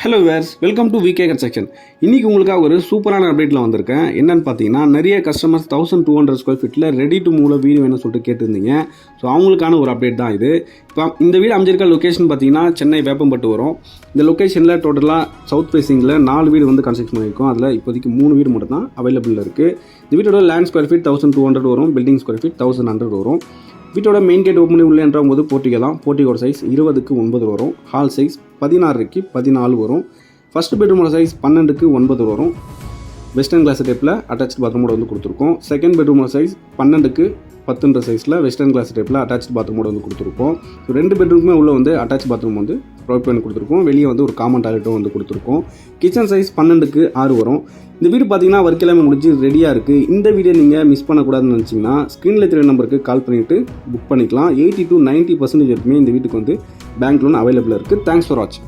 Hello viewers, welcome to VK Construction. இன்றைக்கி உங்களுக்காக ஒரு சூப்பரான அப்டேட்டில் வந்திருக்கேன். என்னென்னு பார்த்தீங்கன்னா, நிறைய கஸ்டமர்ஸ் 1200 ஸ்கொயர் ஃபீட்டில் ரெடி டு மூவில் வீடு வேணும்னு சொல்லிட்டு கேட்டிருந்தீங்க. ஸோ அவங்களுக்கான ஒரு அப்டேட் தான் இது. இப்போ இந்த வீடு அமைஞ்சிருக்க லொக்கேஷன் பார்த்தீங்கன்னா சென்னை வேப்பம்பட்டு வரும். இந்த லொக்கேஷனில் டோட்டலாக சவுத் ஃபேஸிங்கில் 4 வீடு வந்து கன்ஸ்ட்ரக்ஷன் பண்ணியிருக்கோம். அதில் இப்போதைக்கு 3 வீடு மட்டும் தான் அவைலபிள் இருக்குது. இந்த வீட்டோட லேண்ட் ஸ்கொயர் ஃபீட் 1200 வரும், பில்டிங் ஸ்கொயர் ஃபீட் 1100 வரும். வீட்டோட மெயின் கேட் ஓப்பன் பண்ணி உள்ளே என்றால் போது போர்ட்டிகோ தான். போர்ட்டிகோட சைஸ் 20க்கு 9 வரும். ஹால் சைஸ் 16க்கு 14 வரும். ஃபர்ஸ்ட் பெட்ரூமோட சைஸ் 12க்கு 9 வரும். வெஸ்டர்ன் கிளாஸ் டைப்பில் அட்டாச் பாத்ரூமோட வந்து கொடுத்துருக்கோம். செகண்ட் பெட்ரூமோட சைஸ் 12க்கு 10 சைஸில் வெஸ்டர்ன் கிளாஸ் டைப்பில் அட்டாச் பாத்ரூமோட வந்து கொடுத்துருக்கோம். ஸோ 2 பெட்ரூமுமே உள்ள வந்து அட்டாச் பாத்ரூம் வந்து ப்ரொவைட் பண்ணி கொடுத்துருக்கோம். வெளியே வந்து ஒரு காமன் டாய்லெட்டும் வந்து கொடுத்துருக்கோம். கிச்சன் சைஸ் 12க்கு 6 வரும். இந்த வீடு பார்த்தீங்கன்னா ஒர்க் எல்லாமே முடிஞ்சு ரெடியாக இருக்குது. இந்த வீடியோ நீங்கள் மிஸ் பண்ணக்கூடாதுன்னு நினச்சிங்கன்னா ஸ்க்ரீனில் தெரிய நம்பருக்கு கால் பண்ணிவிட்டு புக் பண்ணிக்கலாம். 80 to 90% வரைக்குமே இந்த வீட்டுக்கு வந்து பேங்க் லோன் அவைலபிளாக இருக்குது. தேங்க்ஸ் ஃபார் வாட்சிங்.